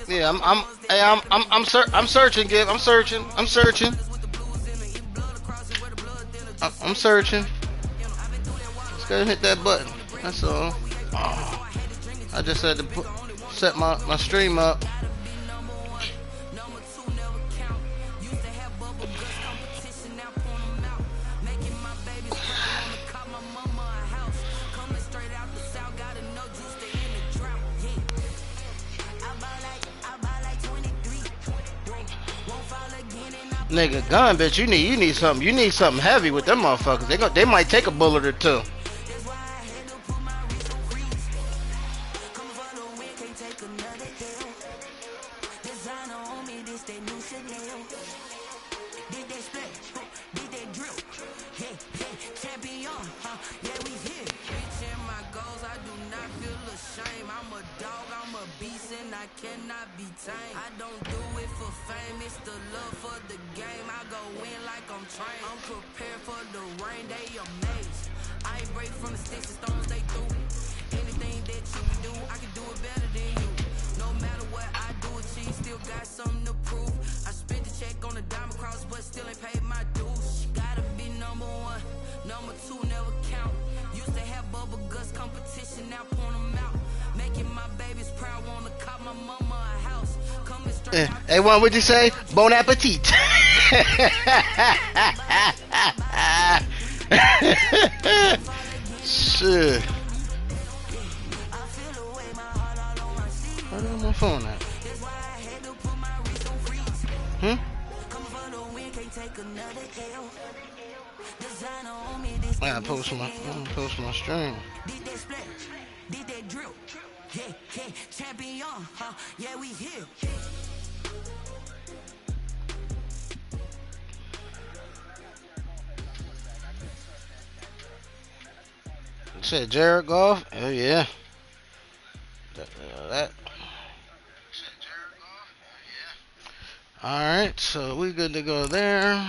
Yeah, I'm searching, Gib. I'm searching. I'm searching. Just gotta hit that button. That's all. Oh, I just had to set my stream up. Nigga, gun bitch, you need something heavy with them motherfuckers. They might take a bullet or two. Hey, one, what'd you say? Bon appetit. Shit. Where's my phone at? I gotta post my stream. Said Jared Goff? Oh yeah. That. Alright, so we good to go there.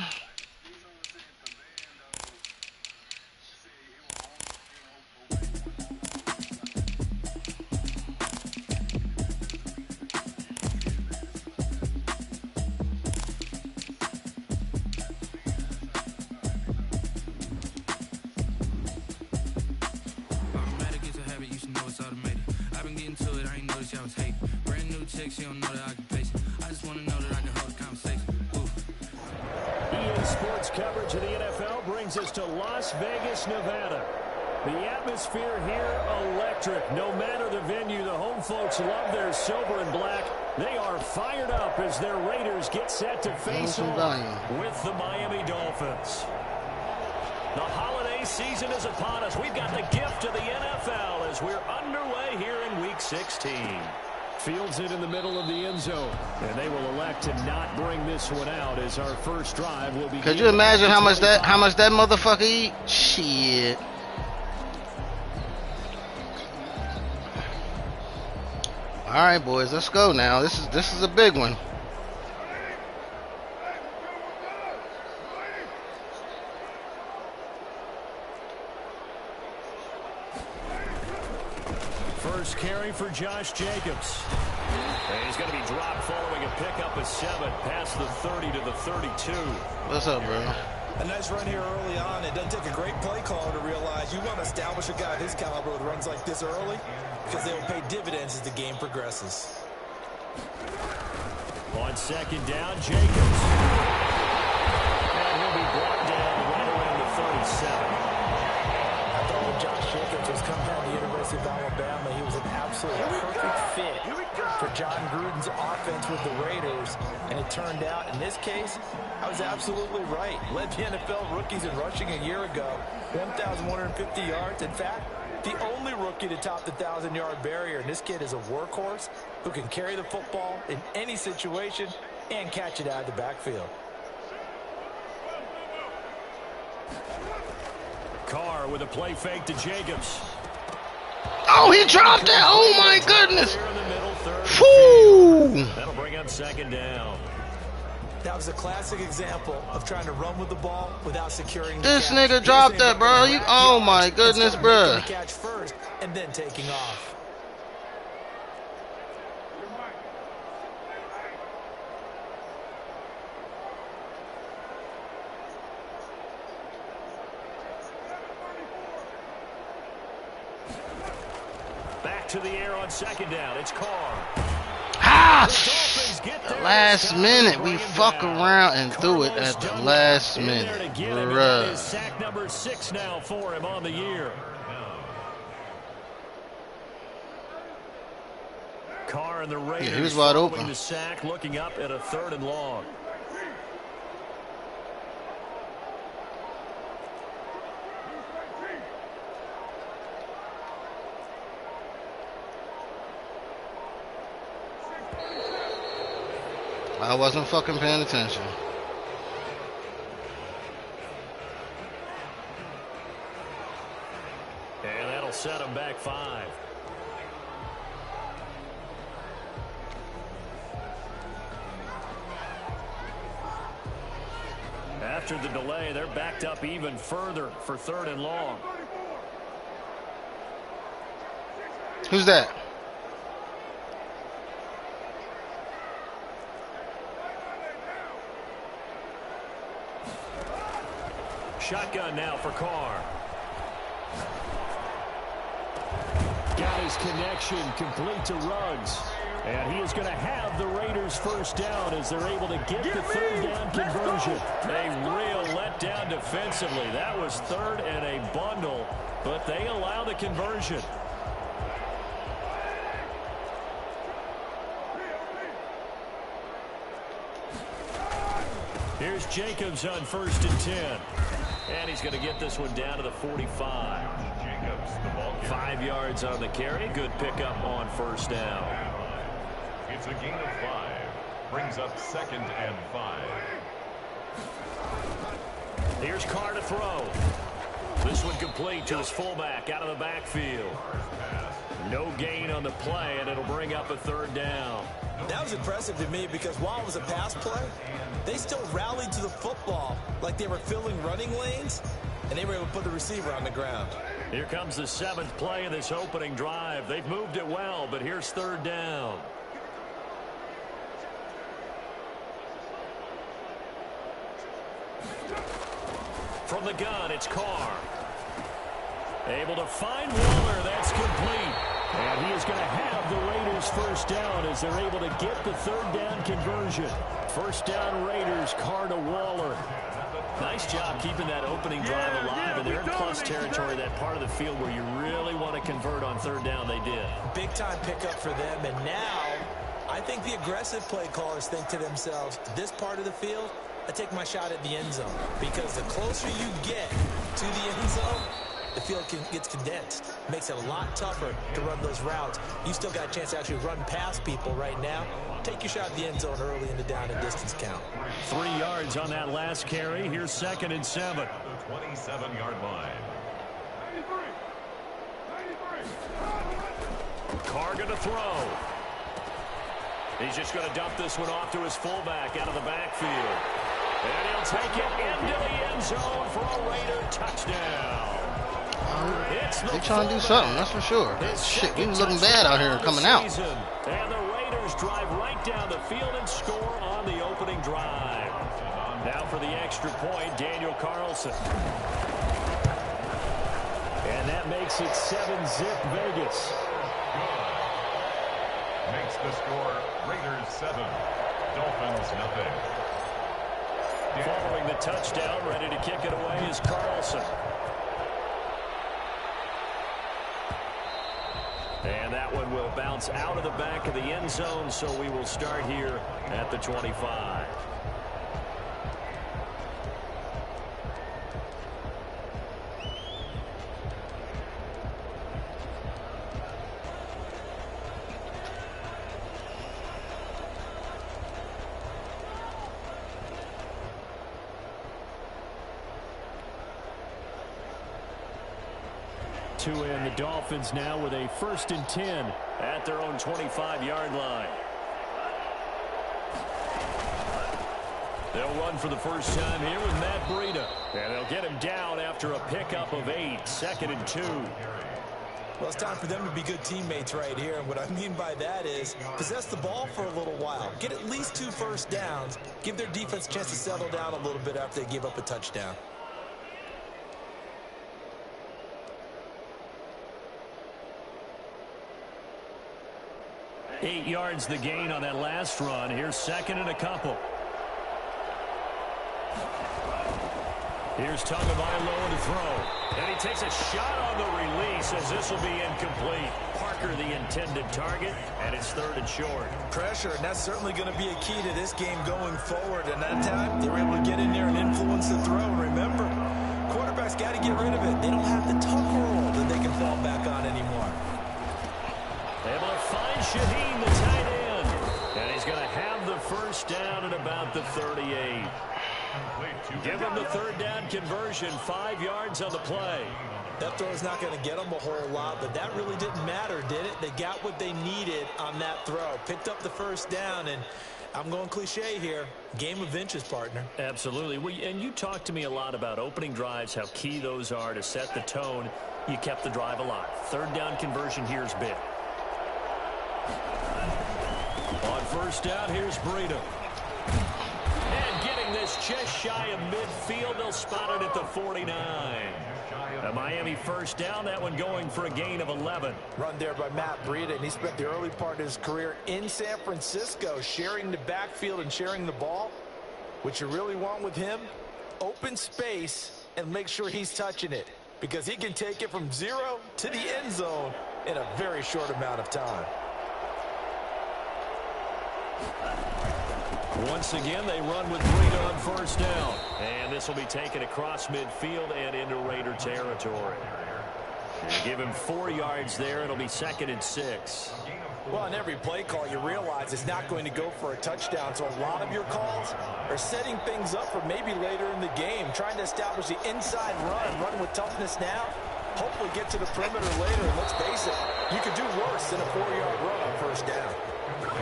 Coverage of the NFL brings us to Las Vegas, Nevada. The atmosphere here electric. No matter the venue, the home folks love their silver and black. They are fired up as their Raiders get set to face off with the Miami Dolphins. The holiday season is upon us. We've got the gift of the NFL as we're underway here in Week 16. Fields it in the middle of the end zone. And they will elect to not bring this one out as our first drive will be. Could you imagine how much that motherfucker eat? Shit. Alright boys, let's go now. This is a big one. First carry for Josh Jacobs. And he's going to be dropped following a pickup of 7 past the 30 to the 32. What's up, bro? A nice run here early on. It doesn't take a great play caller to realize you want to establish a guy of his caliber with runs like this early because they will pay dividends as the game progresses. On second down, Jacobs. And he'll be brought down right around the 37. I thought when Josh Jacobs was coming out of the University of Alabama, he was an absolutely perfect fit for John Gruden's offense with the Raiders. And it turned out, in this case, I was absolutely right. Led the NFL rookies in rushing a year ago, 1,150 yards. In fact, the only rookie to top the 1,000-yard barrier. And this kid is a workhorse who can carry the football in any situation and catch it out of the backfield. Carr with a play fake to Jacobs. Oh, he dropped it. Oh, my goodness. Whew. That'll bring up second down. That was a classic example of trying to run with the ball without securing the This catch. nigga dropped that, bro. Oh, my goodness, bro. Catch first and then taking off. to the air on second down. It's Carr. Ah, the last minute. We fuck around and threw it at the last minute. Bruh. Sack number 6 now for him on the year. Carr and the Raiders, yeah, he was wide open. The sack, looking up at a 3rd and long. I wasn't fucking paying attention. And that'll set him back 5. After the delay, they're backed up even further for 3rd and long. Who's that? Shotgun now for Carr. Got his connection complete to Ruggs. And he is going to have the Raiders first down as they're able to get the 3rd down conversion. A real letdown defensively. That was 3rd and a bundle, but they allow the conversion. Here's Jacobs on 1st and 10. And he's going to get this one down to the 45. 5 yards on the carry. Good pickup on 1st down. It's a gain of 5. Brings up 2nd and 5. Here's Carr to throw. This one complete to his fullback out of the backfield. No gain on the play, and it'll bring up a 3rd down. That was impressive to me because while it was a pass play, they still rallied to the football like they were filling running lanes, and they were able to put the receiver on the ground. Here comes the 7th play of this opening drive. They've moved it well, but here's 3rd down. From the gun, it's Carr. Able to find Waller. That's complete. And he is going to have the Raiders first down as they're able to get the 3rd down conversion. First down Raiders, Carr to Waller. Nice job keeping that opening drive alive. And they're in plus territory, that part of the field where you really want to convert on 3rd down. They did. Big time pickup for them. And now I think the aggressive play callers think to themselves, this part of the field, I take my shot at the end zone. Because the closer you get to the end zone, the field gets condensed. Makes it a lot tougher to run those routes. You still got a chance to actually run past people right now. Take your shot at the end zone early in the down and distance count. 3 yards on that last carry. Here's 2nd and 7. The 27-yard line. Carr going to throw. He's just going to dump this one off to his fullback out of the backfield. And he'll take it into the end zone for a Raider touchdown. They trying to do something, that's for sure. Shit, we was looking bad out here coming out. And the Raiders drive right down the field and score on the opening drive. Now for the extra point, Daniel Carlson. And that makes it 7-zip Vegas. Makes the score Raiders 7, Dolphins nothing. Following the touchdown, ready to kick it away is Carlson. And that one will bounce out of the back of the end zone, so we will start here at the 25. To end the Dolphins now with a 1st and 10 at their own 25-yard line. They'll run for the first time here with Matt Breida. And they'll get him down after a pickup of 8, 2nd and 2. Well, it's time for them to be good teammates right here. And what I mean by that is possess the ball for a little while. Get at least 2 first downs. Give their defense a chance to settle down a little bit after they give up a touchdown. 8 yards the gain on that last run. Here's second and a couple. Here's Tagovailoa to throw. And he takes a shot on the release as this will be incomplete. Parker the intended target, and it's third and short. Pressure, and that's certainly going to be a key to this game going forward. And that time, they were able to get in there and influence the throw. And remember, quarterbacks got to get rid of it. They don't have the tough roll that they can fall back on anymore. Able to find Shaheen, the tight end. And he's going to have the first down at about the 38. Give him the third down conversion, 5 yards on the play. That throw is not going to get them a whole lot, but that really didn't matter, did it? They got what they needed on that throw. Picked up the first down, and I'm going cliche here. Game of inches, partner. Absolutely. And you talked to me a lot about opening drives, how key those are to set the tone. You kept the drive alive. Third down conversion here is big. On first down, here's Breida. And getting this just shy of midfield, they'll spot it at the 49. A Miami first down, that one going for a gain of 11. Run there by Matt Breida, and he spent the early part of his career in San Francisco, sharing the backfield and sharing the ball. What you really want with him, open space and make sure he's touching it, because he can take it from 0 to the end zone in a very short amount of time. Once again, they run with Breida on first down. And this will be taken across midfield and into Raider territory. And give him 4 yards there. It'll be second and 6. Well, on every play call, you realize it's not going to go for a touchdown. So a lot of your calls are setting things up for maybe later in the game, trying to establish the inside run with toughness now. Hopefully get to the perimeter later. And let's face it, you could do worse than a 4-yard run on first down.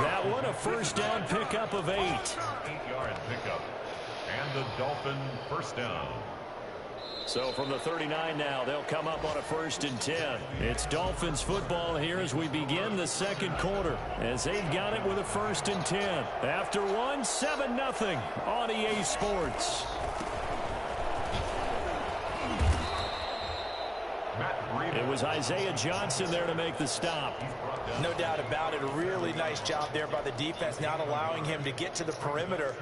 That one, a first down pickup of 8. 8-yard pickup. And the Dolphin first down. So from the 39 now, they'll come up on a first and 10. It's Dolphins football here as we begin the second quarter, as they've got it with a first and 10. After one, 7-0 on EA Sports. It was Isaiah Johnson there to make the stop. No doubt about it. A really nice job there by the defense, not allowing him to get to the perimeter.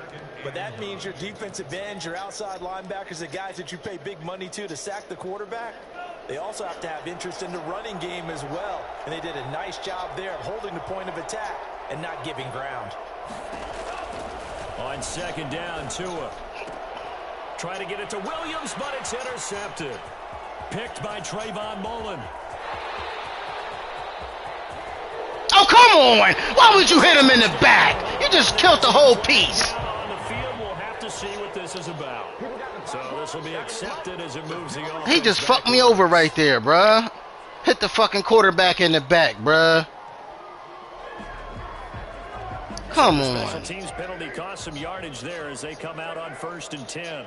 But that means your defensive ends, your outside linebackers, the guys that you pay big money to sack the quarterback, they also have to have interest in the running game as well. And they did a nice job there of holding the point of attack and not giving ground. On second down, Tua. Try to get it to Williams, but it's intercepted. Picked by Trayvon Mullen. Oh, come on! Why would you hit him in the back? You just killed the whole piece. On the field, we'll have to see what this is about. So this will be accepted as it moves the offense. He just fucked me over right there, bruh. Hit the fucking quarterback in the back, bruh. Come on. Special teams penalty cost some yardage there as they come out on first and 10.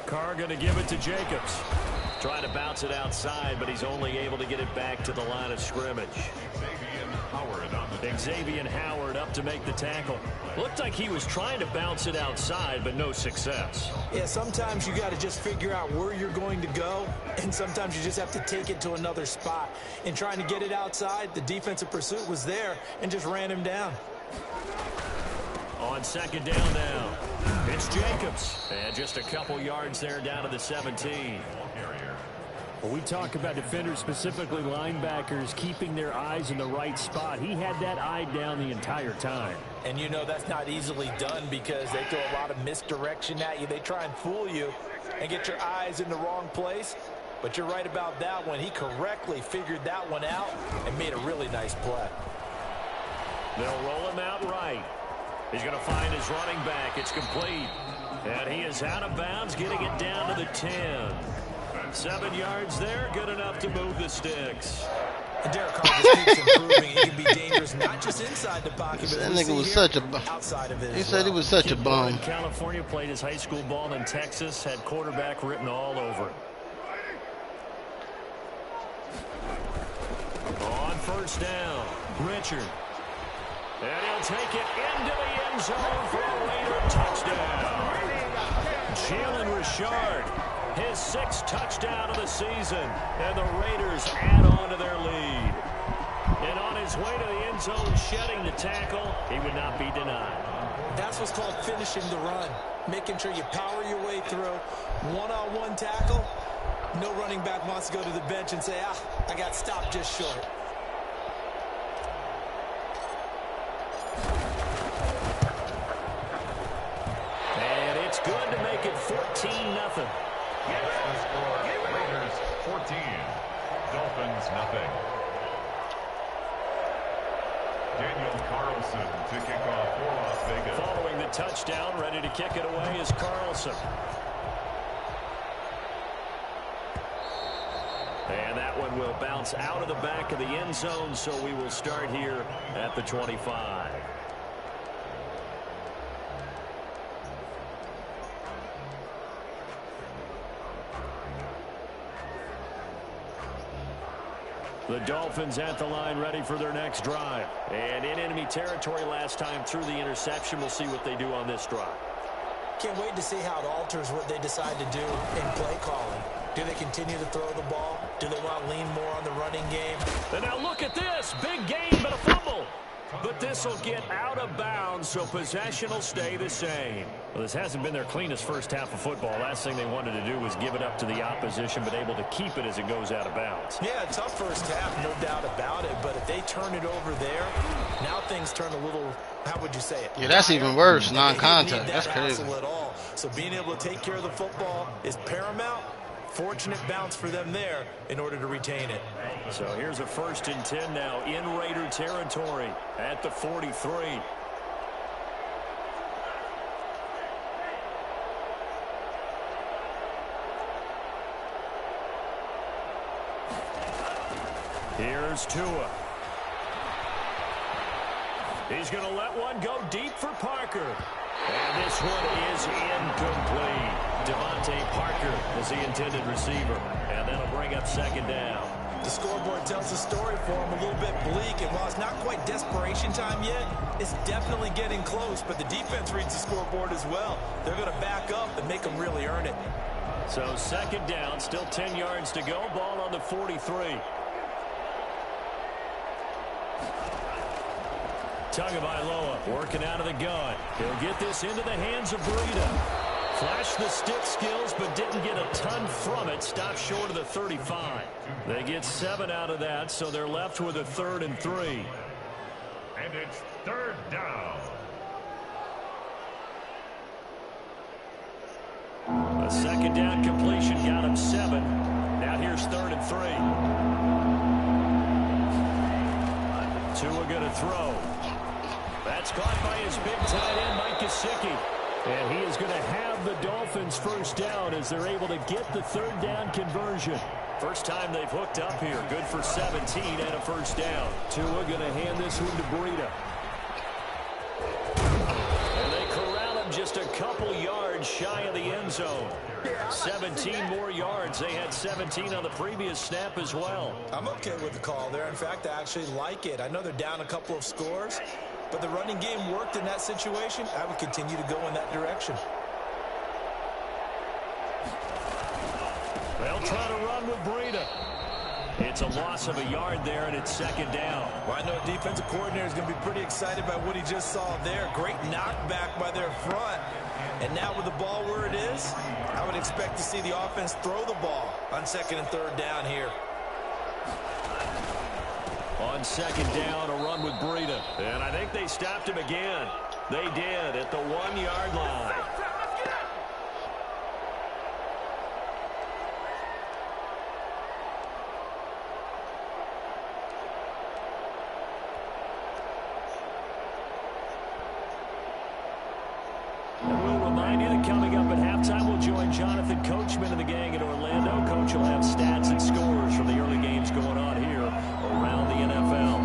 Carr going to give it to Jacobs. Trying to bounce it outside, but he's only able to get it back to the line of scrimmage. Xavier Howard up to make the tackle. Looked like he was trying to bounce it outside, but no success. Yeah, sometimes you got to just figure out where you're going to go, and sometimes you just have to take it to another spot. In trying to get it outside, the defensive pursuit was there and just ran him down. On second down now, it's Jacobs. And just a couple yards there down to the 17. When we talk about defenders, specifically linebackers, keeping their eyes in the right spot, he had that eye down the entire time. And you know that's not easily done because they throw a lot of misdirection at you. They try and fool you and get your eyes in the wrong place. But you're right about that one. He correctly figured that one out and made a really nice play. They'll roll him out right. He's going to find his running back. It's complete. And he is out of bounds, getting it down to the 10. 7 yards there, good enough to move the sticks. And Derek Carr just keeps improving. He can be dangerous, not just inside the pocket, but that nigga was such a outside of it. He said he was such a bum. California, played his high school ball in Texas, had quarterback written all over it. On first down, Richard. And he'll take it into the end zone for a Raider touchdown. Jalen Richard His 6th touchdown of the season. And the Raiders add on to their lead. And on his way to the end zone, shedding the tackle, he would not be denied. That's what's called finishing the run. Making sure you power your way through. One-on-one tackle. No running back wants to go to the bench and say, I got stopped just short. And it's good to make it 14-0. That's the score. Raiders 14. Dolphins nothing. Daniel Carlson to kick off for Las Vegas. Following the touchdown, ready to kick it away is Carlson. And that one will bounce out of the back of the end zone, so we will start here at the 25. The Dolphins at the line, ready for their next drive. And in enemy territory last time through the interception. We'll see what they do on this drive. Can't wait to see how it alters what they decide to do in play calling. Do they continue to throw the ball? Do they want to lean more on the running game? And now look at this. Big game, but a fumble. But this will get out of bounds, so possession will stay the same. Well, this hasn't been their cleanest first half of football. Last thing they wanted to do was give it up to the opposition, but able to keep it as it goes out of bounds. Yeah, tough first half, no doubt about it. But if they turn it over there, now things turn a little, how would you say it? Yeah, that's even worse, non-contact. That's crazy. At all. So being able to take care of the football is paramount. Fortunate bounce for them there in order to retain it. So here's a 1st and 10 now in Raider territory at the 43. Here's Tua. He's going to let one go deep for Parker. And this one is incomplete. Devontae Parker is the intended receiver. And that'll bring up 2nd down. The scoreboard tells the story for him, a little bit bleak. And while it's not quite desperation time yet, it's definitely getting close. But the defense reads the scoreboard as well. They're going to back up and make them really earn it. So 2nd down, still 10 yards to go. Ball on the 43. Tagovailoa working out of the gun. He'll get this into the hands of Breida. Flashed the stick skills, but didn't get a ton from it. Stopped short of the 35. They get 7 out of that, so they're left with a 3rd and 3. And it's 3rd down. A 2nd down completion got him 7. Now here's 3rd and 3. Tua going to throw. That's caught by his big tight end, Mike Gesicki. And he is going to have the Dolphins 1st down as they're able to get the 3rd down conversion. First time they've hooked up here. Good for 17 and a 1st down. Tua going to hand this one to Breida. And they corral him just a couple yards shy of the end zone. 17 more yards. They had 17 on the previous snap as well. I'm okay with the call there. In fact, I actually like it. I know they're down a couple of scores, but the running game worked in that situation. I would continue to go in that direction. They'll try to run with Breida. It's a loss of a yard there, and it's 2nd down. Well, I know a defensive coordinator is going to be pretty excited by what he just saw there. Great knockback by their front. And now with the ball where it is, I would expect to see the offense throw the ball on 2nd and 3rd down here. On 2nd down, a run with Breida. And I think they stopped him again. They did at the 1-yard line. And we'll remind you that coming up at halftime, we'll join Jonathan Coachman and the gang in Orlando. Coach will have stats and scores from the early games going on here around the NFL.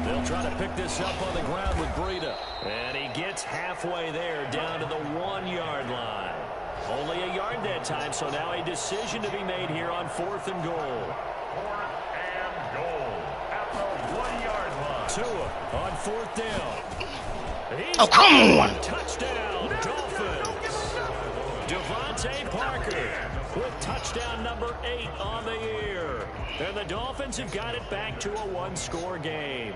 They'll try to pick this up on the ground with Breida. And he gets halfway there, down to the 1-yard line. Only a yard that time, so now a decision to be made here on 4th and goal. 4th and goal at the 1-yard line. Tua on 4th down. Oh, come on! Touchdown, Dolphins. Devontae Parker with touchdown number 8 on the year. And the Dolphins have got it back to a one-score game.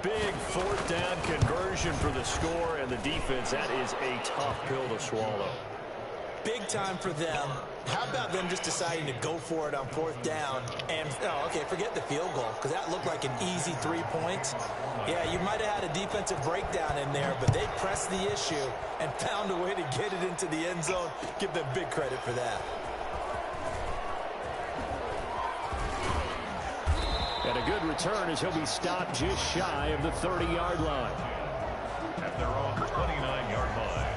Big fourth down conversion for the score, and the defense, that is a tough pill to swallow. Big time for them. How about them just deciding to go for it on fourth down? And, oh, okay, forget the field goal, because that looked like an easy 3 points. Yeah, you might have had a defensive breakdown in there, but they pressed the issue and found a way to get it into the end zone. Give them big credit for that. And a good return as he'll be stopped just shy of the 30-yard line. At their own 29-yard line.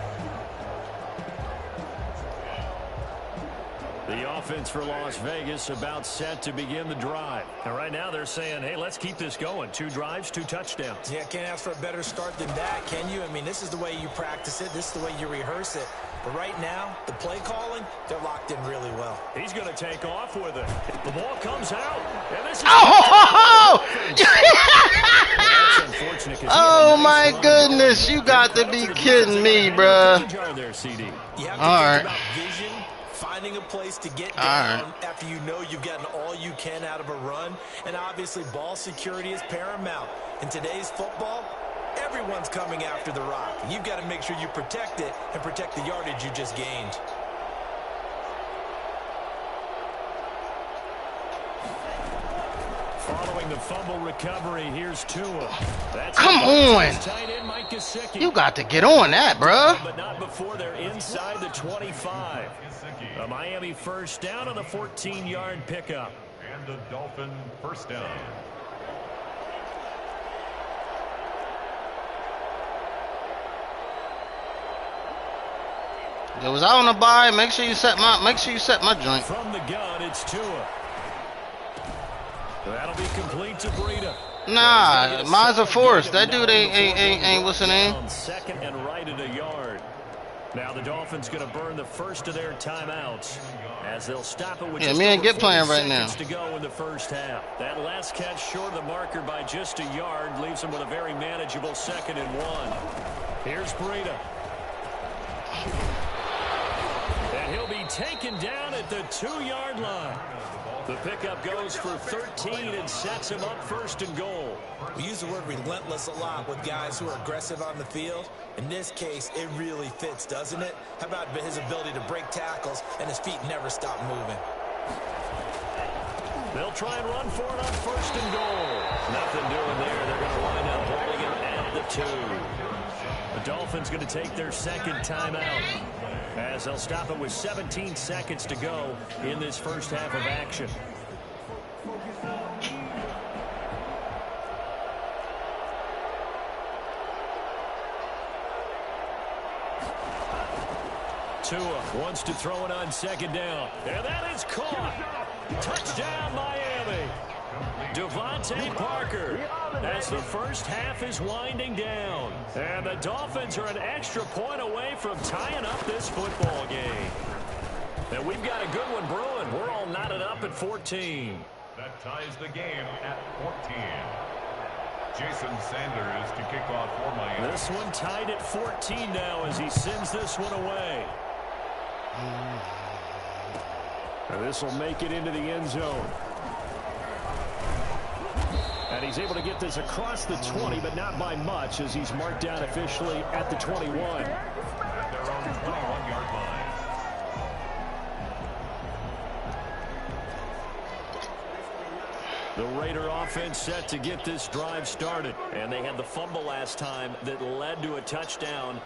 The offense for Las Vegas about set to begin the drive. And right now they're saying, hey, let's keep this going. 2 drives, 2 touchdowns. Yeah, can't ask for a better start than that, can you? I mean, this is the way you practice it. This is the way you rehearse it. But right now, the play calling, they're locked in really well. He's going to take off with it. The ball comes out. And this is That's unfortunate. Oh, my goodness. You got to be kidding me, bruh. You have to All think right. about vision, finding a place to get down after you know you've gotten all you can out of a run. And obviously, ball security is paramount. In today's football, everyone's coming after the rock. You've got to make sure you protect it and protect the yardage you just gained. Following the fumble recovery, here's Tua. Come on. You got to get on that, bruh. But not before they're inside the 25. A Miami first down on a 14-yard pickup. And the Dolphin first down. It was out on the bye. Make sure you set my joint. From the gun, it's Tua. That'll be complete to Breida. Nah, mine's a force. That dude ain't what's the name? Second and right at a yard. Now the Dolphins going to burn the first of their timeouts as they'll stop it with Yeah, just me and over Get playing 40 right now. seconds to go in the first half. That last catch short of the marker by just a yard leaves them with a very manageable 2nd and 1. Here's Breida. And he'll be taken down at the 2-yard line. The pickup goes for 13 and sets him up 1st and goal. We use the word relentless a lot with guys who are aggressive on the field. In this case, it really fits, doesn't it? How about his ability to break tackles and his feet never stop moving? They'll try and run for it on 1st and goal. Nothing doing there. They're going to wind up holding him at the 2. The Dolphins going to take their 2nd timeout as they'll stop it with 17 seconds to go in this first half of action. Tua wants to throw it on 2nd down. And that is caught. Touchdown, Miami. Devontae Parker as the first half is winding down. And the Dolphins are an extra point away from tying up this football game. And we've got a good one brewing. We're all knotted up at 14. That ties the game at 14. Jason Sanders to kick off for Miami. This one tied at 14 now as he sends this one away. And this will make it into the end zone. And he's able to get this across the 20, but not by much as he's marked down officially at the 21. At their own 21-yard line. The Raider offense set to get this drive started. And they had the fumble last time that led to a touchdown.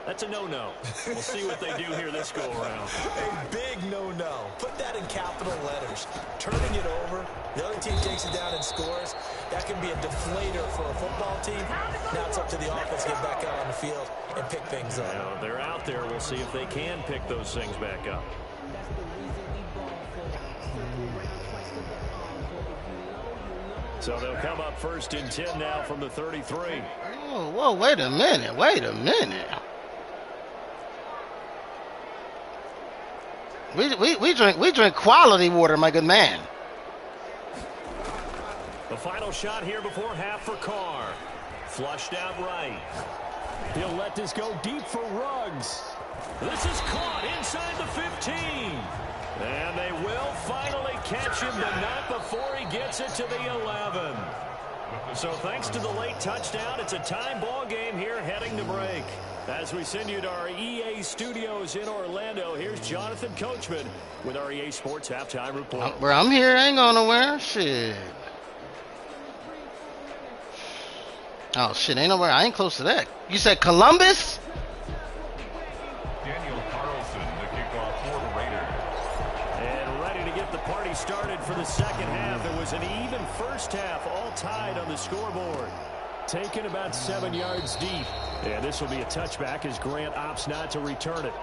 That's a no-no. We'll see what they do here this go-around. A big no-no. Put that in capital letters. Turning it over, the other team takes it down and scores. That can be a deflator for a football team. Now it's up to the offense to get back out on the field and pick things up. Now, they're out there. We'll see if they can pick those things back up. So they'll come up 1st and 10 now from the 33. Whoa, wait a minute. We drink quality water, my good man. The final shot here before half for Carr. Flushed out right. He'll let this go deep for Ruggs. This is caught inside the 15. And they will finally catch him, but not before he gets it to the 11. So thanks to the late touchdown, it's a tie ball game here heading to break. As we send you to our EA studios in Orlando, here's Jonathan Coachman with our EA Sports Halftime Report. Bro, I'm here. I ain't going nowhere. Shit. Oh, shit. Ain't nowhere. I ain't close to that. You said Columbus? Started for the second half. It was an even first half, all tied on the scoreboard. Taken about 7 yards deep. And this will be a touchback as Grant opts not to return it.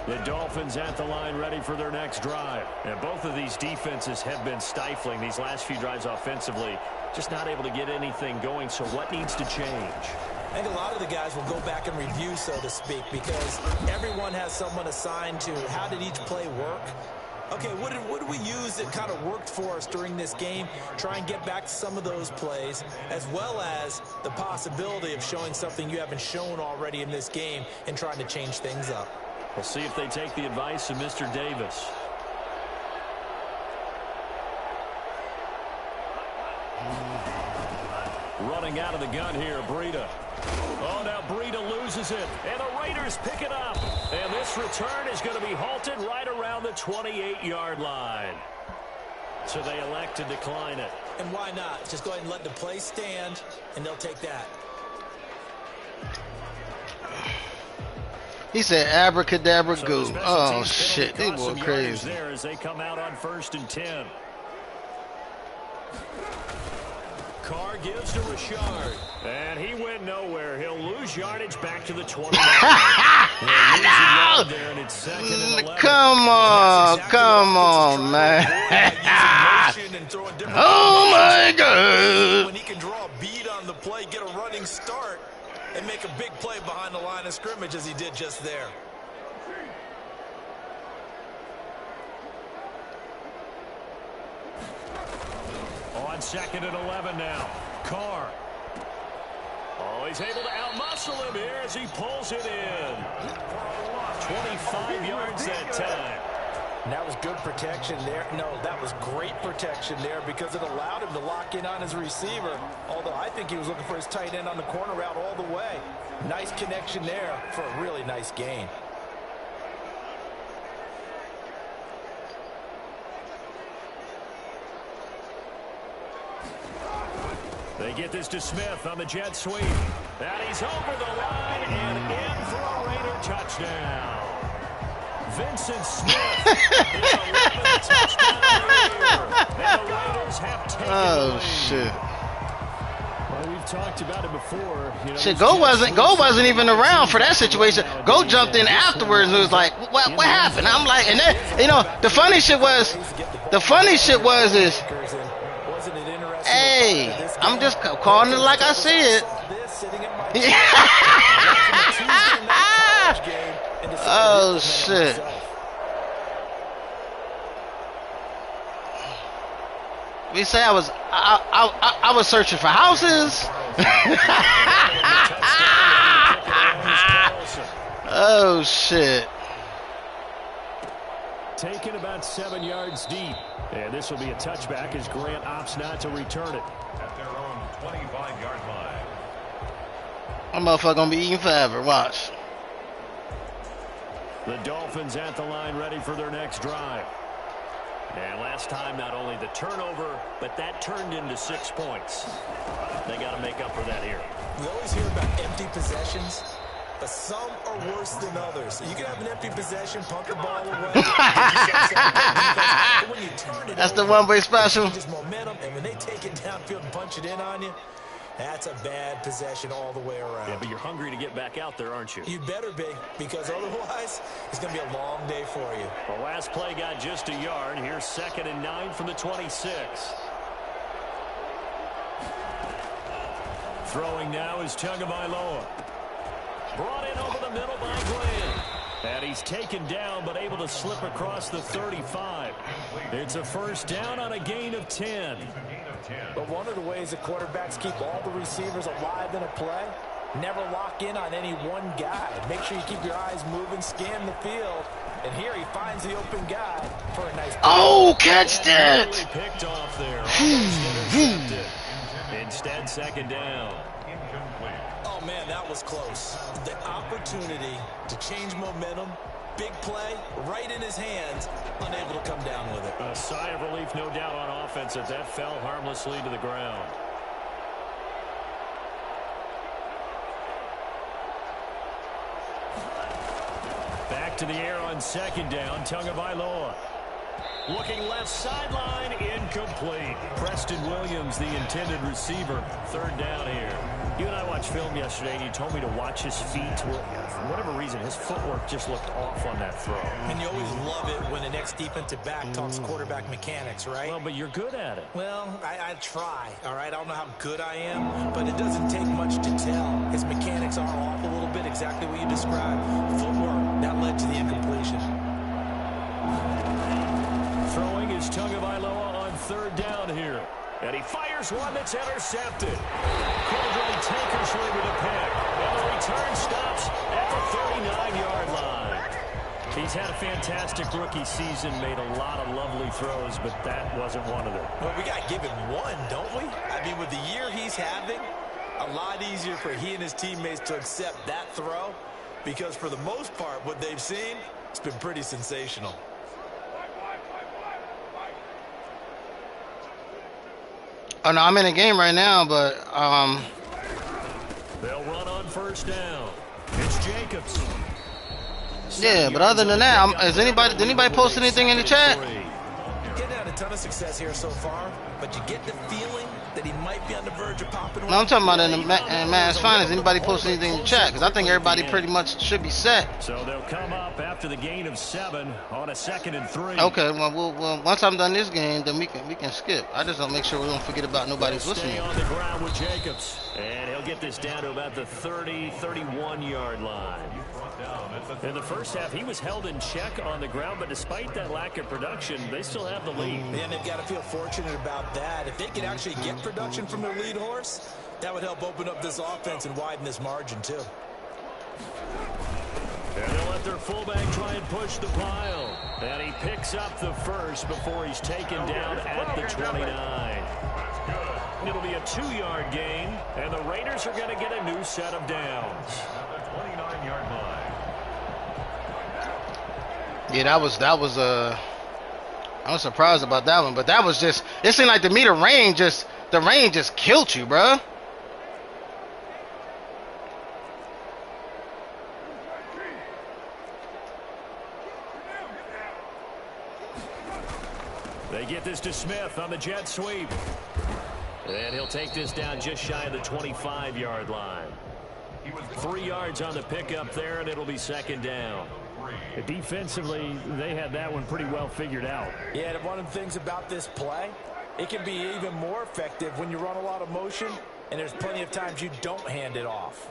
The Dolphins at the line ready for their next drive. And both of these defenses have been stifling these last few drives offensively. Just not able to get anything going. So what needs to change? I think a lot of the guys will go back and review, so to speak, because everyone has someone assigned to how did each play work. Okay, what did we use that kind of worked for us during this game? Try and get back to some of those plays, as well as the possibility of showing something you haven't shown already in this game and trying to change things up. We'll see if they take the advice of Mr. Davis. Running out of the gun here, Breida. Oh, now Breida loses it, and the Raiders pick it up. And this return is going to be halted right around the 28-yard line. So they elect to decline it. And why not? Just go ahead and let the play stand, and they'll take that. He said abracadabra goo. Oh, shit. They were crazy. There as they come out on 1st and 10. Carr gives to Richard, and he went nowhere. He'll lose yardage back to the 29. No! There, and it's second and 11. Come on, come on, man. Oh, my God. When he can draw a bead on the play, get a running start, and make a big play behind the line of scrimmage as he did just there. On 2nd and 11 now. Carr. Oh, he's able to outmuscle him here as he pulls it in. 25 yards that time. And that was good protection there. No, that was great protection there because it allowed him to lock in on his receiver. Although I think he was looking for his tight end on the corner route all the way. Nice connection there for a really nice gain. They get this to Smith on the jet sweep. And he's over the line and in for a Raider touchdown. Vincent Smith is 11th touchdown of the year. And the Raiders have taken the lead. Shit. Well, we've talked about it before. You know, Shit, Go wasn't even around for that situation. Go jumped in afterwards and was like, what happened? I'm like, and then, you know, the funny shit was is, hey, I'm just calling it like I see it. Oh, shit. We say I was searching for houses. Oh, shit. Taken about 7 yards deep. And this will be a touchback as Grant opts not to return it. At their own 25-yard line. That motherfucker gonna be eating forever. Watch. The Dolphins at the line ready for their next drive. And last time, not only the turnover, but that turned into 6 points. They got to make up for that here. We always hear about empty possessions, but some are worse than others. You can have an empty possession, punt the ball away. But when you turn it That's over, the one-way special. just momentum, and when they take it downfield and punch it in on you, that's a bad possession all the way around. Yeah, but you're hungry to get back out there, aren't you? You better be, because otherwise, it's going to be a long day for you. The last play got just a yard. Here's 2nd and 9 from the 26. Throwing now is Tagovailoa. Brought in over the middle by Glenn. And he's taken down, but able to slip across the 35. It's a first down on a gain of 10. But one of the ways the quarterbacks keep all the receivers alive in a play, never lock in on any one guy. Make sure you keep your eyes moving, scan the field. And here he finds the open guy for a nice play. Oh, catch that! Really picked off there. Almost intercepted. Instead, second down. Oh, man, that was close. The opportunity to change momentum, big play, right in his hands, unable to come down with it. A sigh of relief, no doubt, on offense as that fell harmlessly to the ground. Back to the air on second down, Tagovailoa. Looking left sideline, incomplete. Preston Williams, the intended receiver, third down here. You and I watched film yesterday, and you told me to watch his feet. For whatever reason, his footwork just looked off on that throw. And you always love it when the next defensive back talks quarterback mechanics, right? Well, but you're good at it. Well, I try, all right? I don't know how good I am, but it doesn't take much to tell. His mechanics are off a little bit, exactly what you described. Footwork, that led to the incompletion. Throwing is Tagovailoa on third down here. And he fires one that's intercepted. Cordray Tankersley with a pick. And the return stops at the 39-yard line. He's had a fantastic rookie season, made a lot of lovely throws, but that wasn't one of them. Well, we got to give him one, don't we? I mean, with the year he's having, a lot easier for he and his teammates to accept that throw, because for the most part, what they've seen, it's been pretty sensational. Oh, no, I'm in a game right now, but, They'll run on first down. It's Jacobs. yeah, but other than that, did anybody post anything in the chat? Getting had a ton of success here so far, but you get the feeling that he might be on the verge of popping. No, I'm talking about in Man's Finest. Anybody post anything in the chat? Because I think everybody pretty much should be set. So they'll come up after the gain of 7 on a 2nd and 3. Okay, well, once I'm done this game, then we can skip. I just don't make sure we don't forget about nobody's listening. Stay on the ground with Jacobs, and he'll get this down to about the 31-yard line. In the first half, he was held in check on the ground, but despite that lack of production, they still have the lead. And they've got to feel fortunate about that. If they could actually get production from their lead horse, that would help open up this offense and widen this margin, too. And they'll let their fullback try and push the pile. And he picks up the first before he's taken down at the 29. It'll be a 2-yard gain, and the Raiders are going to get a new set of downs. At the 29-yard line. Yeah, I was surprised about that one, but that was just, it seemed like to me the rain just killed you, bruh. They get this to Smith on the jet sweep. And he'll take this down just shy of the 25-yard line. 3 yards on the pickup there, and it'll be second down. Defensively, they had that one pretty well figured out. Yeah, and one of the things about this play, it can be even more effective when you run a lot of motion, and there's plenty of times you don't hand it off.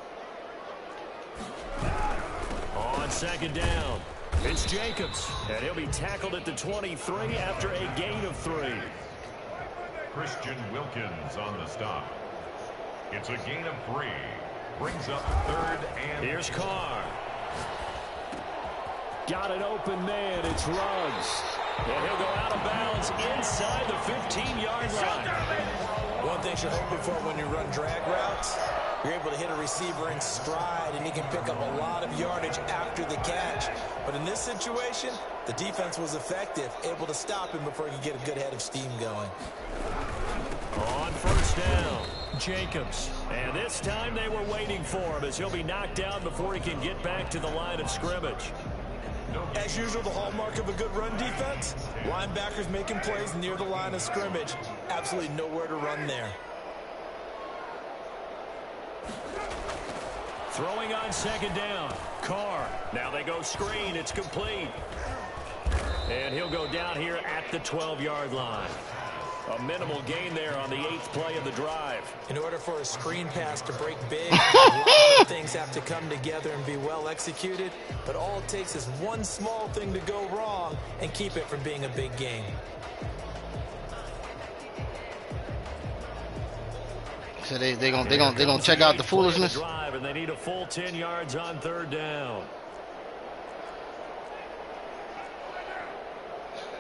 On second down, it's Jacobs, and he'll be tackled at the 23 after a gain of 3. Christian Wilkins on the stop. It's a gain of 3. Brings up 3rd and... Here's Carr. Got an open man. It's Ruggs. And he'll go out of bounds inside the 15-yard line. One thing you're hoping for when you run drag routes, you're able to hit a receiver in stride, and he can pick up a lot of yardage after the catch. But in this situation, the defense was effective, able to stop him before he could get a good head of steam going. On first down, Jacobs. And this time they were waiting for him as he'll be knocked down before he can get back to the line of scrimmage. As usual, the hallmark of a good run defense, linebackers making plays near the line of scrimmage. Absolutely nowhere to run there. Throwing on second down, Carr. Now they go screen. It's complete. And he'll go down here at the 12-yard line. A minimal gain there on the 8th play of the drive. In order for a screen pass to break big, a lot of things have to come together and be well executed. But all it takes is one small thing to go wrong and keep it from being a big gain. So they gonna check out the foolishness. Drive, and they need a full 10 yards on 3rd down.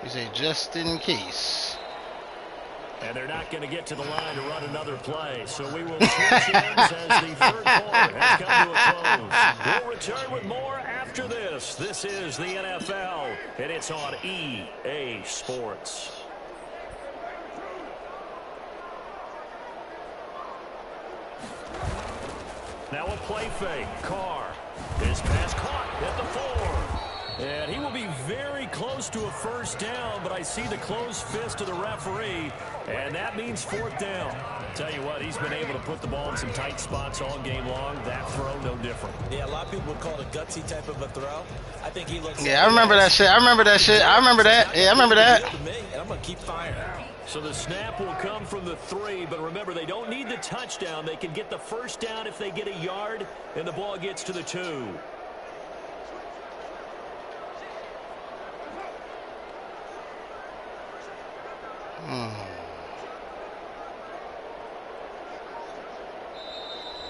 You say just in case. And they're not going to get to the line to run another play. So we will switch ends as the 3rd quarter has come to a close. We'll return with more after this. This is the NFL, and it's on EA Sports. Now a play fake. Carr. His pass caught at the 4. And he will be very close to a 1st down, but I see the closed fist of the referee, and that means 4th down. Tell you what, he's been able to put the ball in some tight spots all game long. That throw, no different. Yeah, a lot of people would call it a gutsy type of a throw. I think he looks. Yeah, I remember that shit. I remember that shit. I remember that. Yeah, I remember that. And I'm going to keep firing. So the snap will come from the 3, but remember, they don't need the touchdown. They can get the 1st down if they get a yard, and the ball gets to the 2.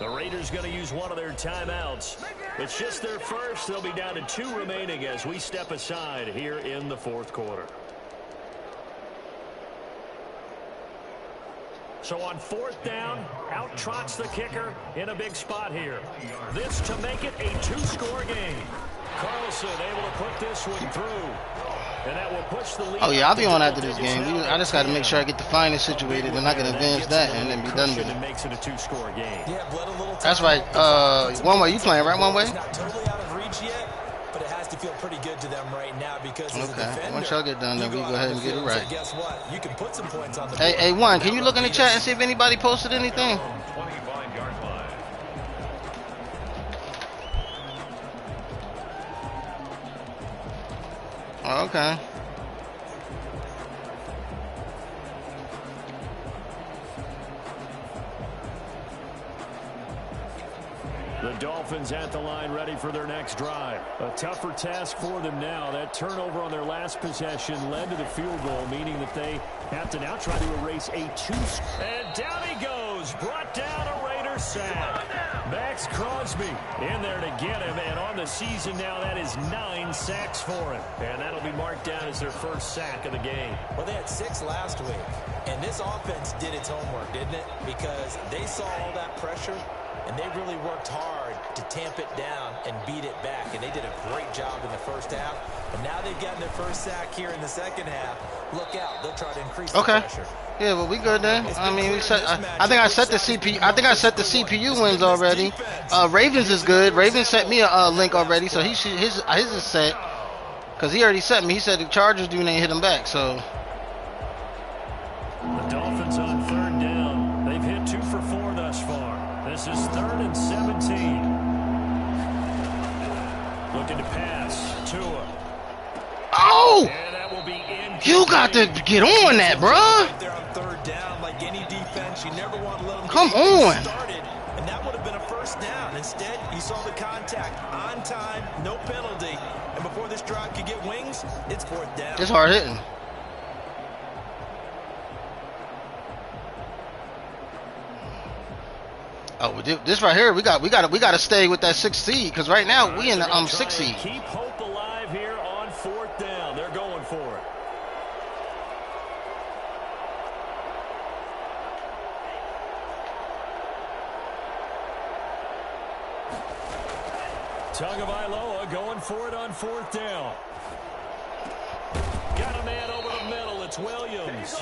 The Raiders going to use one of their timeouts. It's just their first. They'll be down to 2 remaining as we step aside here in the 4th quarter. So on 4th down, out trots the kicker in a big spot here. This to make it a 2-score game. Carlson able to put this one through. And that will push the lead. Oh yeah, I'll be on after this game. I just got to make sure I get the finals situated, and I can advance that and then be done with it. Makes it a 2-score game. That's right. One way you playing, right? One way. It's not totally out of reach yet, but it has to feel pretty good to them right now because as a defender, once y'all get done, then we go ahead and get it right. Guess what? You can put some points on the Hey, Juan, can you look in the chat and see if anybody posted anything? 25-yard line. Oh, okay. The Dolphins at the line ready for their next drive. A tougher task for them now. That turnover on their last possession led to the field goal, meaning that they have to now try to erase a 2. And down he goes. Brought down a Raider sack. Max Crosby in there to get him. And on the season now, that is 9 sacks for him. And that'll be marked down as their 1st sack of the game. Well, they had 6 last week. And this offense did its homework, didn't it? Because they saw all that pressure, and they really worked hard to tamp it down and beat it back. And they did a great job in the 1st half. And now they've gotten their 1st sack here in the 2nd half. Look out. They'll try to increase the pressure. Yeah, well, we good then. I mean, we set. I think I set the CPU. I think I set the CPU wins already. Ravens is good. Ravens sent me a link already, so his is set. Cause he already sent me. He said the Chargers do ain't hit him back. So the Dolphins on 3rd down. They've hit 2 for 4 thus far. This is 3rd and 17. Looking to pass. Tua. Oh! And that will be You got to get on that, bruh. Right there on 3rd down, like any defense, you never want to let them Come on. started, and that would have been a 1st down. Instead, you saw the contact on time, no penalty, and before this drive could get wings, it's 4th down. It's hard hitting. Oh, this right here, we got to stay with that 6th seed because right now we in the 6th seed. Keep hope alive here on 4th down. They're going for it. Tagovailoa going for it on 4th down. Got a man over the middle. It's Williams.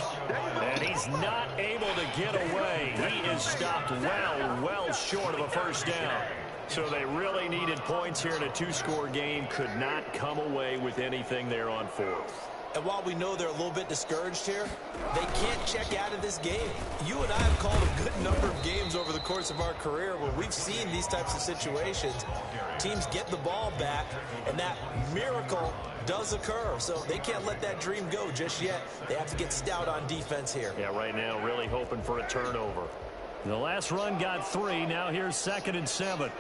And he's not able to get away. He is stopped well short of a 1st down. So they really needed points here in a 2-score game. Could not come away with anything there on 4th. And while we know they're a little bit discouraged here, they can't check out of this game. You and I have called a good number of games over the course of our career where we've seen these types of situations. Teams get the ball back, and that miracle does occur. So they can't let that dream go just yet. They have to get stout on defense here. Yeah, right now really hoping for a turnover. The last run got 3. Now here's 2nd and 7.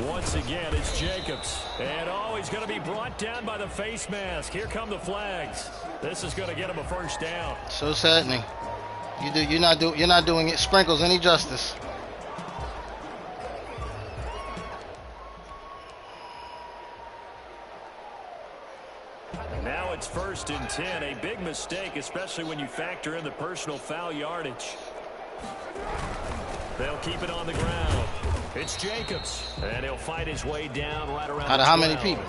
Once again, it's Jacobs. And he's going to be brought down by the face mask. Here come the flags. This is going to get him a first down. So saddening. You're not doing it Sprinkles any justice. Now it's 1st and 10. A big mistake, especially when you factor in the personal foul yardage. They'll keep it on the ground. It's Jacobs, and he'll fight his way down right around Out of how many people?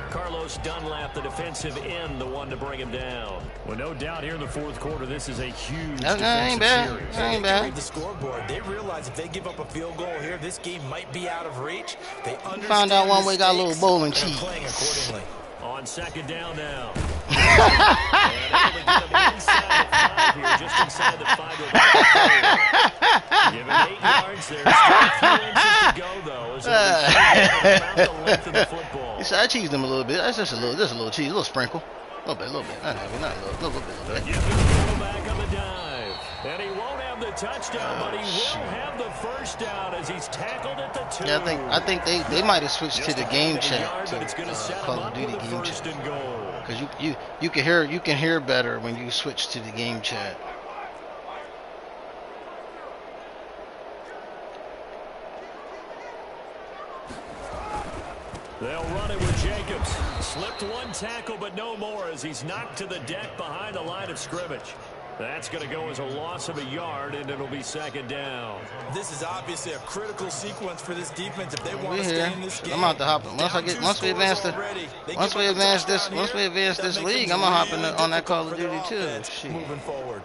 Carlos Dunlap, the defensive end, the one to bring him down. Well, no doubt here in the 4th quarter, this is a huge defensive series. That ain't bad. Read the scoreboard. They realize if they give up a field goal here, this game might be out of reach. They understand. Found out one way got a little bowling cheese. Playing accordingly. On 2nd down now. And able to get him inside the 5 here, just inside the 5. Give him 8 yards there. Still a few inches to go, though. As around the length of the football. I cheesed him a little bit. That's just a little cheese, a little sprinkle. A little bit. Not heavy, not a little bit. Give him the back on the dive. And he won't have the touchdown, but he will have the first down as he's tackled at the 2. Yeah, I think they might have switched to the game chat, to Call of Duty game chat. Because you can hear better when you switch to the game chat. They'll run it with Jacobs. Slipped one tackle, but no more as he's knocked to the deck behind the line of scrimmage. That's going to go as a loss of a yard, and it'll be 2nd down. This is obviously a critical sequence for this defense if they want to stay in this game. I'm out to hop in. Once we advance this league, I'm gonna hop in on that Call of Duty too. Shit. Moving forward.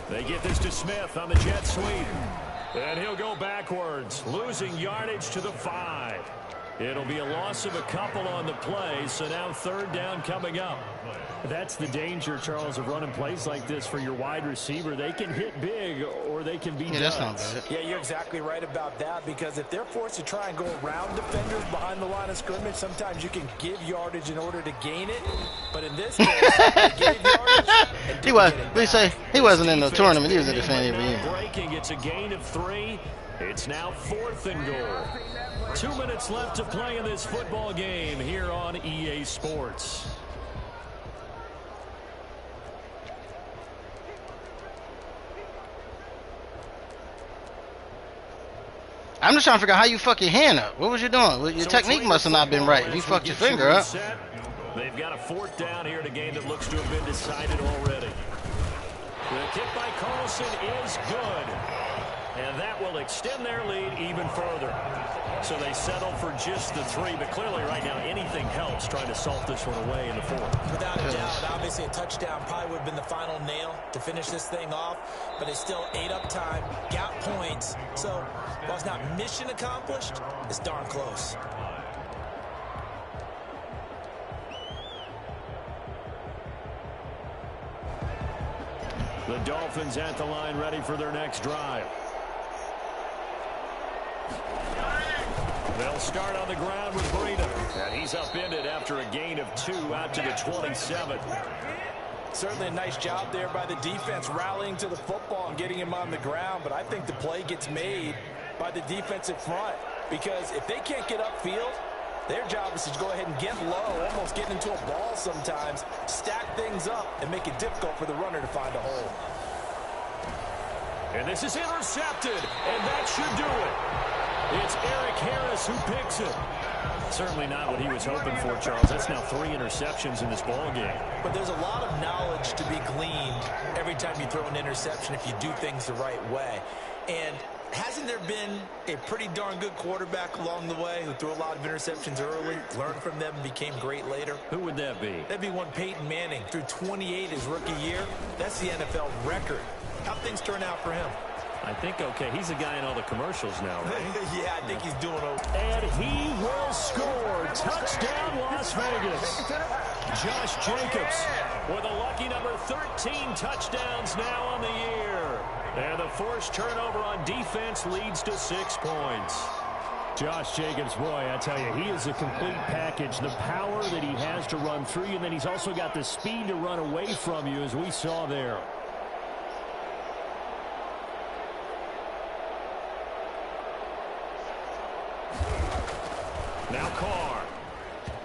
They get this to Smith on the jet sweep. And he'll go backwards, losing yardage to the 5. It'll be a loss of a couple on the play, so now 3rd down coming up. That's the danger, Charles, of running plays like this for your wide receiver. They can hit big or they can be that's not bad. Yeah, you're exactly right about that, because if they're forced to try and go around defenders behind the line of scrimmage, sometimes you can give yardage in order to gain it. But in this case, they gave yardage. He wasn't in the tournament. He was in the fan breaking. It's a gain of 3. It's now 4th and goal. 2 minutes left to play in this football game here on EA Sports. I'm just trying to figure out how you fuck your hand up. What was you doing? Well, your technique must have not been right. You fucked your finger up. They've got a 4th down here in a game that looks to have been decided already. The kick by Carlson is good. And that will extend their lead even further. So they settle for just the 3, but clearly right now anything helps trying to salt this one away in the 4th. Without a doubt, obviously a touchdown probably would have been the final nail to finish this thing off, but it's still 8 up time, got points. So while it's not mission accomplished, it's darn close. The Dolphins at the line ready for their next drive. They'll start on the ground with Breida. And he's upended after a gain of 2 out to the 27. Certainly a nice job there by the defense rallying to the football and getting him on the ground. But I think the play gets made by the defensive front, because if they can't get upfield, their job is to go ahead and get low, almost get into a ball sometimes, stack things up, and make it difficult for the runner to find a hole. And this is intercepted, and that should do it. It's Eric Harris who picks it. Certainly not what he was hoping for, Charles. That's now 3 interceptions in this ball game. But there's a lot of knowledge to be gleaned every time you throw an interception if you do things the right way. And hasn't there been a pretty darn good quarterback along the way who threw a lot of interceptions early, learned from them, and became great later? Who would that be? That'd be one Peyton Manning. Threw 28 his rookie year. That's the NFL record. How'd things turn out for him? I think, okay, he's the guy in all the commercials now, right? Yeah, I think he's doing okay. And he will score. Touchdown, Las Vegas. Josh Jacobs with a lucky number 13 touchdowns now on the year. And the forced turnover on defense leads to 6 points. Josh Jacobs, boy, I tell you, he is a complete package. The power that he has to run through you, and then he's also got the speed to run away from you, as we saw there. Now Carr.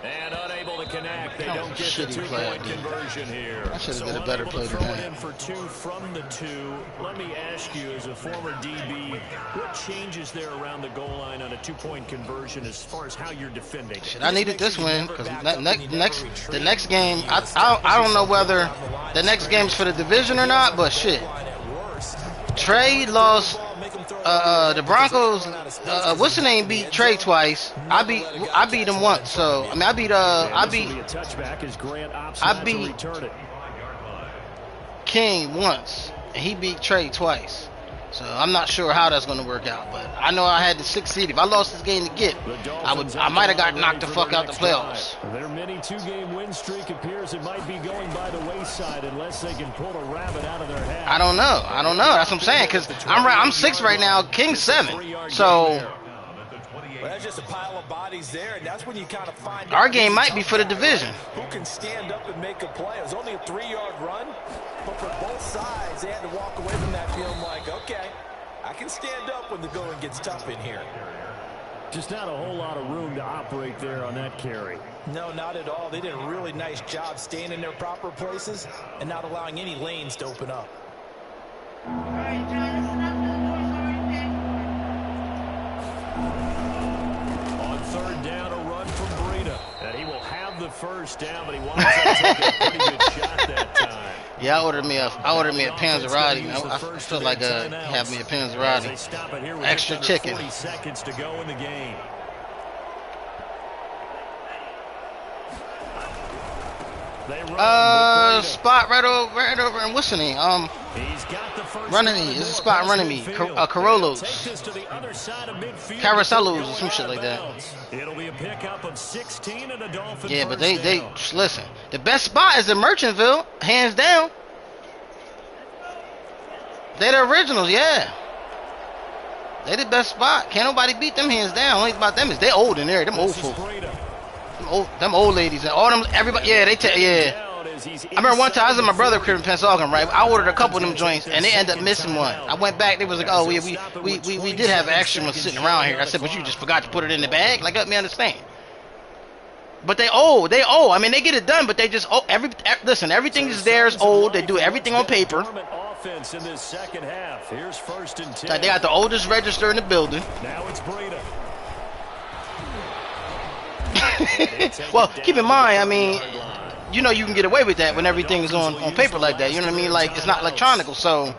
And unable to connect. They don't get the 2-point conversion here. I should have been a better player than that. In for 2 from the 2. Let me ask you, as a former DB, what changes there around the goal line on a 2-point conversion as far as how you're defending? Shit, I needed this win because the next game, I don't know whether the next game's for the division or not, but shit. Trey lost. The Broncos, what's the name, beat Trey twice. I beat him once. So I mean, I beat King once, and he beat Trey twice. So I'm not sure how that's going to work out, but I know I had the 6th seed. If I lost this game to get, I might have got knocked the fuck out the playoffs. Their mini 2-game win streak appears it might be going by the wayside unless they can pull a rabbit out of their hat. I don't know. That's what I'm saying, because I'm 6 right now. King's 7. So Well, that's just a pile of bodies there, and that's when you kind of find our game might be for the division. Who can stand up and make a play? It was only a 3-yard run, but for both sides, they had to walk away from that feeling like, okay, I can stand up when the going gets tough in here. Just not a whole lot of room to operate there on that carry. No, not at all. They did a really nice job staying in their proper places and not allowing any lanes to open up. On 3rd down, a run from Breida. And he will have the first down, but he winds up taking a pretty good shot that time. Yeah, I ordered me a Panzerotti. I feel like have me a Panzerotti. Extra chicken. 40 seconds to go in the game. Spot right over and what's the name? Running me. It's a spot running me. Carollos. Carousels or some shit like that. It'll be a pickup of 16 and a Dolphins. Yeah, but they listen. The best spot is in Merchantville, hands down. They're the originals, yeah. They the best spot. Can't nobody beat them hands down. Only about them is they old in there. Them old folk. Them old ladies and all them. Everybody. Yeah, yeah. I remember one time I was at my brother's crib in Pensacola, right? I ordered a couple of them joints and they ended up missing one. I went back. They was like, oh, we did have an extra one sitting around here. I said, but you just forgot to put it in the bag. Like, let me understand. But they old. I mean, they get it done, but they just listen. Everything is theirs old. They do everything on paper. In this second half. Here's 1st and 10. Like they got the oldest register in the building. Now it's Breida. Well, keep in mind, I mean, you know you can get away with that when everything is on paper like that. You know what I mean? Like, it's not electronic, so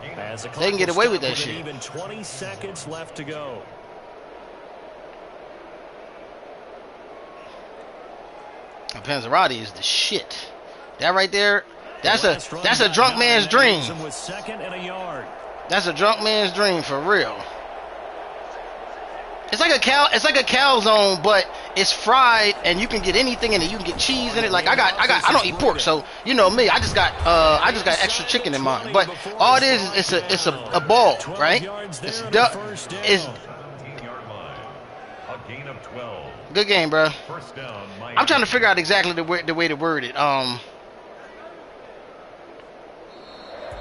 they can get away with that shit. Even 20 seconds left to go. A Panzerotti is the shit. That right there, that's a drunk man's dream. With 2nd and a yard. That's a drunk man's dream for real. It's like a calzone, but it's fried and you can get anything in it. You can get cheese in it. Like I don't eat pork, so you know me. I just got extra chicken in mine. But all it is it's a ball, right? It's good game, bro. I'm trying to figure out exactly the way to word it.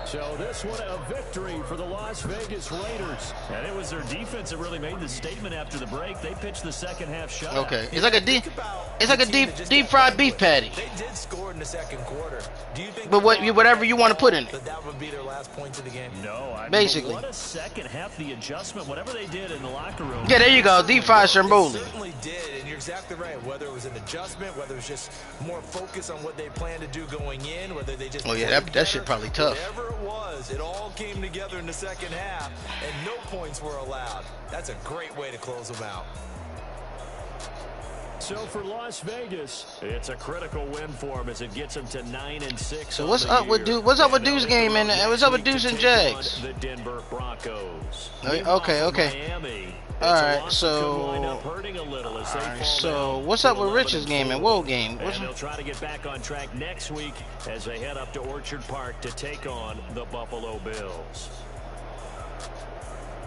So this one a victory for the Las Vegas Raiders. And it was their defense that really made the statement after the break. They pitched the second half shot. Okay. It's like a deep fried beef patty. They did score in the second quarter. Do you think whatever you want to put in it. that would be their last points of the game? No, I mean, basically. What a second half, the adjustment, whatever they did in the locker room. Yeah, there you go. Deep fried Stromboli. Certainly did, and you're exactly right. Whether it was an adjustment, whether it was just more focus on what they planned to do going in, whether they just that shit probably tough. Whatever it was, it all came together in the second half, and no points were allowed. That's a great way to close them out. So for Las Vegas, it's a critical win for them as it gets them to 9-6. So what's up with Deuce? What's up with Deuce game and what's up with Deuce and Jags? The Denver Broncos. Okay. Miami, All right. So what's up with Rich's game and Woe game? And they'll try to get back on track next week as they head up to Orchard Park to take on the Buffalo Bills.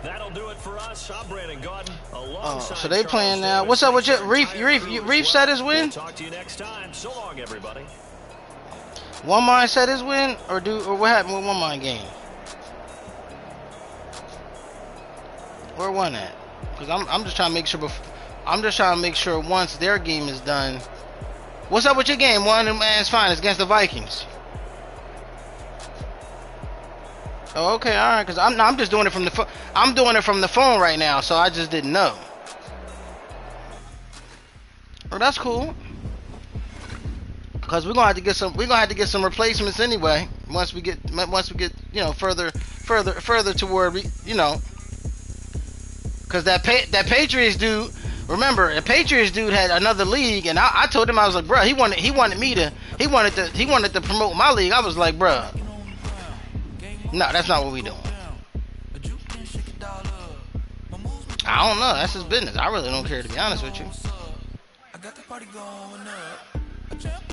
That'll do it for us. I'm Brandon Gaudin. So they playing now. What's up with you? Reef said his win? Talk to you next time. So long, everybody. One Mind said his win, or what happened with One Mind game? Where one at? Because I'm just trying to make sure. I'm just trying to make sure once their game is done. What's up with your game? One, man, it's fine. It's against the Vikings. Oh, okay, all right. Because I'm just doing it from the phone. I'm doing it from the phone right now, so I just didn't know. Oh, that's cool. Because we're gonna have to get some. We're gonna have to get some replacements anyway. Once we get further toward Because that Patriots dude. Remember, the Patriots dude had another league, and I told him, I was like, bro, he wanted to promote my league. I was like, bro. No, that's not what we doing. I don't know. That's his business. I really don't care, to be honest with you.